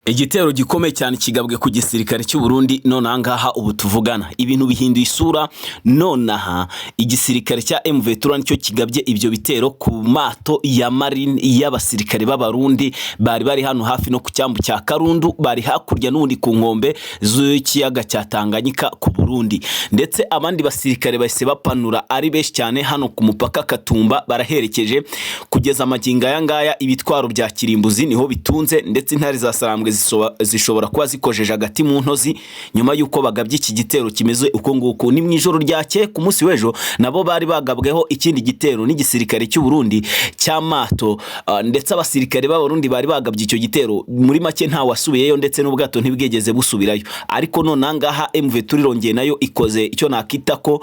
Igitero gikomeye cyane kigabwe ku gisirikare cy'u Burundi nonaha ngaha ubu tuvugana ibintu bihinduye isura. Nonaha igisirikare cya M23 nicyo kigabye ibyo bitero ku mato ya marine y'abasirikare b'abarundi bari hano hafi no ku cyambu cya Karundu, bari hakurya n'undi ku nkombe z'ikiyaga cya Tanganyika ku Burundi, ndetse abandi basirikare bahise bapanura ari benshi cyane hano ku mupaka Katumba baraherekeje. Kugeza amaginga aya ngaya ibitwaro bya kirimbuzi niho bitunze, ndetse intare za Sarambwe zishobora kuba zikojeje agati mu ntozi nyuma yuko bagabye iki gitero kimeze uko nguko. Ni mu ijoro ryake ku munsi w'ejo nabo bari bagabweho ikindi gitero n'igisirikare cy'u Burundi cy'amato, ndetse abasirikare b'abarundi bari bagabye icyo gitero. Muri make nta wasubiyeyo, ndetse n'ubwato ntibwegeze busubirayo. Ariko none ngaha M23 irongeye nayo ikoze icyo nakita ko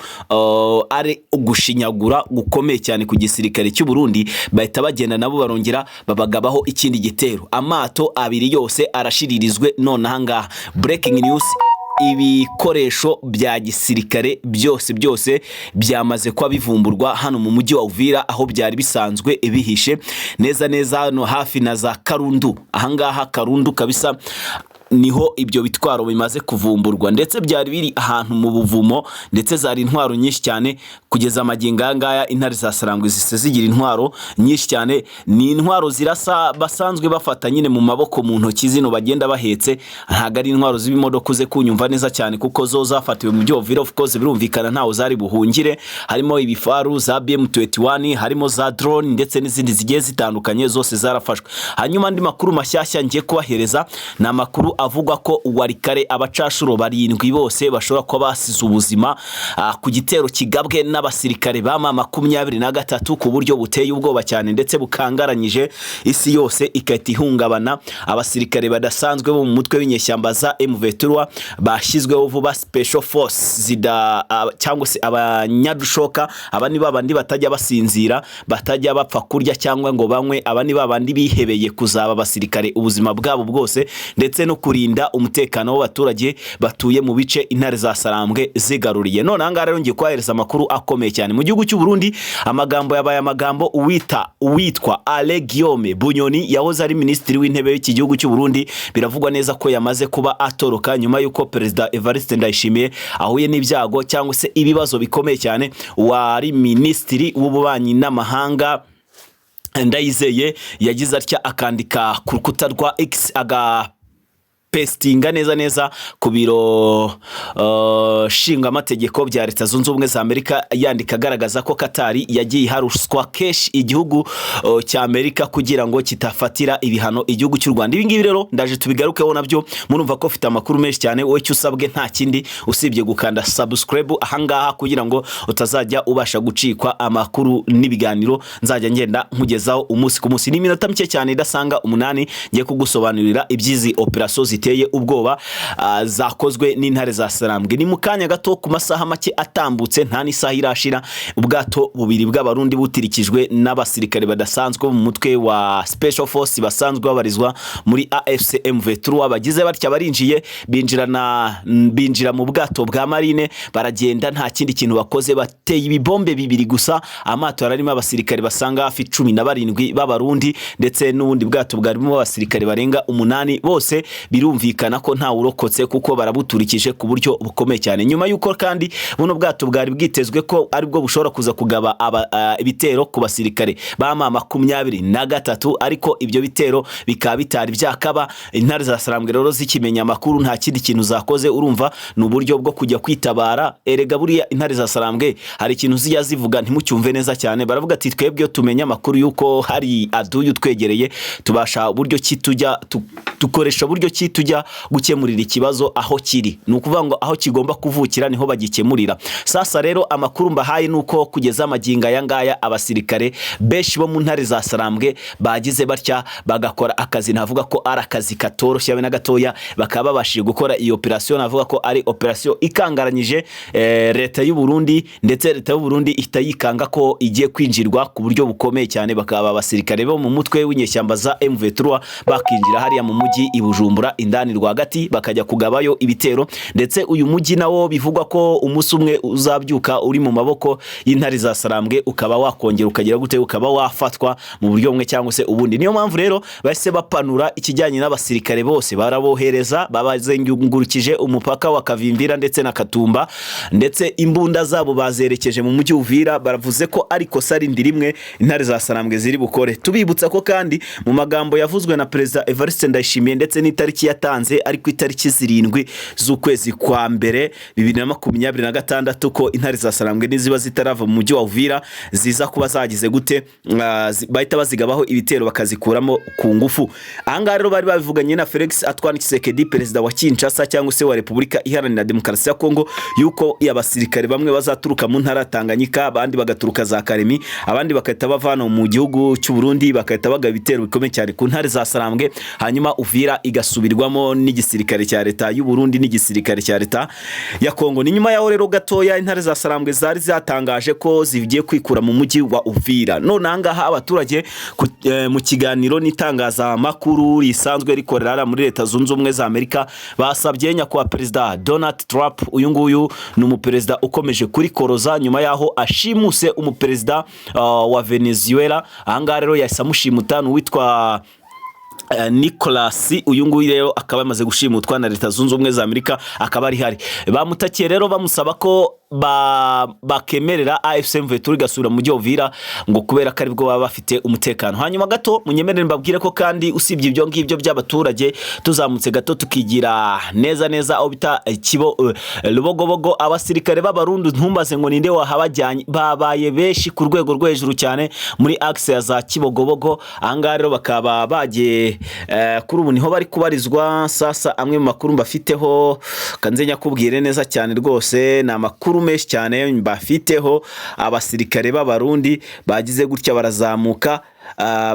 ari ugushinyagura gukomeye cyane ku gisirikare cy'u Burundi, bahita bagenda nabo barongera babagabaho ikindi gitero. Amato abiri yose arashiririzwe nonaha ngaha. Breaking news: ibikoresho bya gisirikare byose byamaze kwa bivumburwa hano mu mujyi wa Uvira, aho byari bisanzwe bihishe neza hano hafi na za Karundu. Ahangaha Karundu kabisa niho ibyo bitwaro bimaze kuvumburwa, ndetse byari biri ahantu mu buvumo, ndetse zari intwaro nyinshi cyane. Kugeza amaginga ngaya intare za Sarambwe zise zigira intwaro nyinshi cyane. Ni intwaro zirasa basanzwe bafata nyine mu maboko mu ntoki, zino bagenda bahetse, ntago ari intwaro z'ibimodoka uze kunyumva neza cyane, kuko zo zafatiwe mu byo Uvira. Of course birumvikana ntawo zari buhungire, harimo ibifaru za BM21, harimo za drone, ndetse n'izindi zigiye zitandukanye, zose zarafashwe. Hanyuma andi makuru mashyashya ngiye kubahereza na makuru avuga ko warikare abacashuro barindwi bose bashobora kuba basize ubuzima ku gitero kigabwe n'abasirikare ba M23 ku buryo buteye ubwoba cyane, ndetse bukangaranyije isi yose ikahita ihungabana. Abasirikare badasanzwe bo mu mutwe w'inyeshyamba za M23 bashyizweho vuba special force cyangwa se abanyadushoka. Aba ni babandi batajya basinzira, batajya bapfa kurya cyangwa ngo banywe. Aba ni babandi bihebeye kuzaba abasirikare ubuzima bwabo bwose, ndetse no kurinda umutekano w'abaturage batuye mu bice intare za Sarambwe zigaruriye. None anga rero ngiye kwahereza amakuru akomeye cyane mu gihugu cy'u Burundi. Amagambo yabaye amagambo uwitwa Ale Guillaume Bunyoni yahoze ari minisitiri w'intebe w'iki gihugu cy'u Burundi. Biravugwa neza ko yamaze kuba atoroka nyuma yuko Perezida Evariste Ndayishimiye ahuye n'ibyago cyangwa se ibibazo bikomeye cyane. Wari minisitiri w'ububanyi n'amahanga Ndayizeye yagize atya akandika ku rukuta rwa X pestinga neza ku biro shinga amategeko bya Leta Zunze Ubumwe za Amerika, yandika agaragaza ko Katari yagiye haruswa kesh igihugu cya Amerika kugira ngo kitafatira ibihano igihugu cy'u Rwanda. Ibi ngibi rero ndaje tubigarukeho nabyo, murumva ko ufite amakuru menshi cyane. Wowe cyo usabwe nta kindi usibye gukanda subscribe ahangaha kugira ngo utazajya ubasha gucikwa amakuru n'ibiganiro nzajya ngenda nkugezaho umunsi ku munsi. Ni iminota mike cyane idasanga 8 ngiye kugusobanurira ibyizi operation ziteye ubwoba zakozwe n'intare za Sarambwe. Ni mukanya gato ku masaha make atambutse, nta n'isaha irashira, ubwato bubiri bw'abarundi butirikijwe n'abasirikare badasanzwe mu mutwe wa special force basanzwe babarizwa muri AFC M23 bagize batya barinjiye binjira mu bwato bwa marine, baragenda nta kindi kintu bakoze, bateye ibibombe bibiri gusa. Amato yararimo abasirikare basanga hafi 17 b'abarundi, ndetse n'ubundi bwato bwarimo abasirikare barenga 8. Bose birumvikana ko nta urokotse kuko barabuturikije ku buryo bukomeye cyane. Nyuma yuko kandi buno bwato bwari bwitezwe ko aribwo bushobora kuza kugaba ibitero ku basirikare ba M23, ariko ibyo bitero bikaba bitari byakaba. Intare za Sarambwe rero zikimenya amakuru nta kindi kintu zakoze, urumva ni uburyo bwo kujya kwitabara. Erega buriya intare za Sarambwe hari ikintu zijya zivuga ntimucyumve neza cyane, baravuga ati twebwe tumenya amakuru yuko hari aduyu twegereye, tubasha buryo kitujya dukoresha buryo kitujya gukemurira ikibazo aho kiri. Ni ukuvuga ngo aho kigomba kuvukira niho bagikemurira. Sasa rero amakuru mbahaye nuko kugeza amaginga aya ngaya abasirikare benshi bo mu ntare za Sarambwe bagize batya bagakora akazi, navuga ko ari akazi katoroshye na gatoya, bakaba babashije gukora iyo operation. Navuga ko ari operation ikangaranyije Leta y'u Burundi, ndetse Leta y'u Burundi itayikanga ko igiye kwinjirwa ku buryo bukomeye cyane. Bakaba abasirikare bo mu mutwe w'inyeshyamba za M23 bakinjira hariya mu mujyi i Bujumbura indani rwagati bakajya kugabayo ibitero, ndetse uyu mujyi nawo bivugwa ko umunsi umwe uzabyuka uri mu maboko y'intare za Sarambwe, ukaba wakongera ukagera gute, ukaba wafatwa mu buryo bumwe cyangwa se ubundi. Niyo mpamvu rero bahise bapanura ikijyanye n'abasirikare bose, barabohereza babazengurukije umupaka wa Kavimvira ndetse na Katumba, ndetse imbunda zabo bazerekeje mu mujyi Uvira. Baravuze ko ariko sarindi rimwe intare za Sarambwe ziri bukore. Tubibutsa ko kandi mu magambo yavuzwe na Perezida Evariste Ndayishimiye ndetse n'itariki yatanze ari ku itariki 7 z'ukwezi kwa mbere 2026 ko intare za Sarambwe niziba zitarava mu mujyi wa Uvira ziza kuba zagize gute, bahita bazigabaho ibitero bakazikuramo ku ngufu. Ahangaha rero bari babivuganye na Felix Antoine Tshisekedi, perezida wa Kinshasa cyangwa se wa Repubulika Iharanira Demokarasi ya Kongo, yuko abasirikare bamwe bazaturuka mu ntara Tanganyika, abandi bagaturuka za Karemi, abandi bakahita bavana mu gihugu cy'u Burundi bakahita bagaba ibitero bikomeye cyane ku ntare za Sarambwe, hanyuma Uvira igasubirwamo n'igisirikare cya leta y'u Burundi n'igisirikare cya leta ya Kongo. Ni nyuma yaho rero gatoya intare za Sarambwe zari zatangaje ko zigiye kwikura mu mujyi wa Uvira. None ahangaha abaturage mu kiganiro n'itangazamakuru risanzwe rikorera muri Leta Zunze Ubumwe za Amerika basabye nyakubahwa Perezida Donald Trump, uyu nguyu ni umuperezida ukomeje kuri koroza nyuma yaho ashimuse umuperezida wa Venezuela. Ahangaha rero yahise amushimuta witwa Nicolas, uyu nguyu rero akaba yamaze gushimutwa na Leta Zunze Ubumwe za Amerika, akaba ari hari. Bamutakiye rero bamusaba ko bakemerera AFC M23 gasubira mu mujyi wa Uvira ngo kubera ko aribwo baba bafite umutekano. Hanyuma gato munyemerere mbabwire ko kandi usibye ibyo ngibyo by'abaturage, tuzamutse gato tukigira neza aho bita Rubogobogo, abasirikare b'Abarundi ntumbaze ngo ninde wahabajyanye, babaye beshi ku rwego rwo hejuru cyane muri axe ya za Kibogobogo. Ahangaha rero bakaba bagiye kuri ubu niho bari kubarizwa. Sasa amwe mu makuru mbafiteho kanzenya kubwire neza cyane rwose, na makuru menshi cyane mbafiteho. Abasirikare b'Abarundi bagize gutya barazamuka,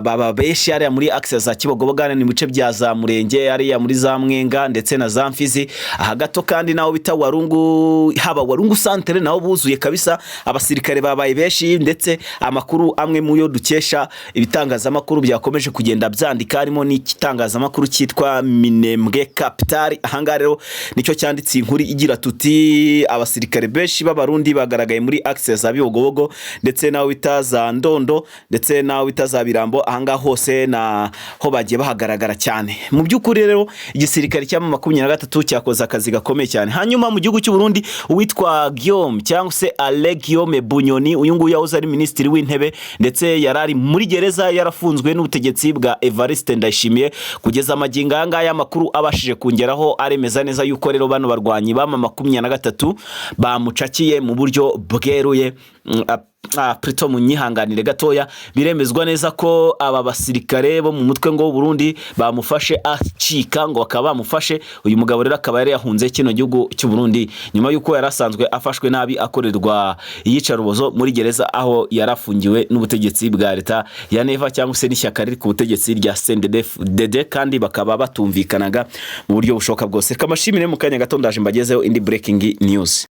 baba beshi ari muri axe za Kibogobogo, ni mu bice bya za Murenge, ari muri za Mwenga ndetse na za Mfizi. Aha gato kandi naho bita Warungu, haba Warungu centre naho buzuye kabisa, abasirikare babaye beshi. Ndetse amakuru amwe mu yo dukesha ibitangazamakuru byakomeje kugenda byandika, harimo n'ikitangazamakuru cyitwa Minembwe Capital. Ahangaha rero nicyo cyanditse inkuru igira tuti abasirikare beshi b'Abarundi bagaragaye muri axe za Bibogobogo ndetse naho bita za Ndondo ndetse naho bita za Birambo. Ahangaha hose na ho bagiye bahagaragara cyane. Mu by'ukuri rero igisirikare cya 23 cyakoze akazi gakomeye cyane. Hanyuma mu gihugu cy'u Burundi uwitwa Guillaume cyangwa se Ale Guillaume Bunyoni, uyu nguyu yahoze ari minisitiri w'intebe ndetse yarari muri gereza yarafunzwe n'ubutegetsi bwa Evariste Ndayishimiye. Kugeza amagingo ahangaha y'amakuru abashije kungeraho aremeza neza yuko rero bano barwanyi ba 23 bamucakiye mu buryo bweruye. Prito munyihanganire gatoya, biremezwa neza ko aba basirikare bo mu mutwe ngo Burundi bamufashe acika, ngo akaba bamufashe. Uyu mugabo rero akaba yari yahunze kino gihugu cy'u Burundi nyuma yuko yarasanzwe afashwe nabi akorerwa iyicarubozo muri gereza aho yarafungiwe n'ubutegetsi bwa leta ya Neva cyangwa se n'ishyaka riri ku butegetsi rya CNDD-FDD, kandi bakaba batumvikanaga mu buryo bushoboka bwose. Kamashimire mu kanya gato ndaje mbagezeho indi breaking news.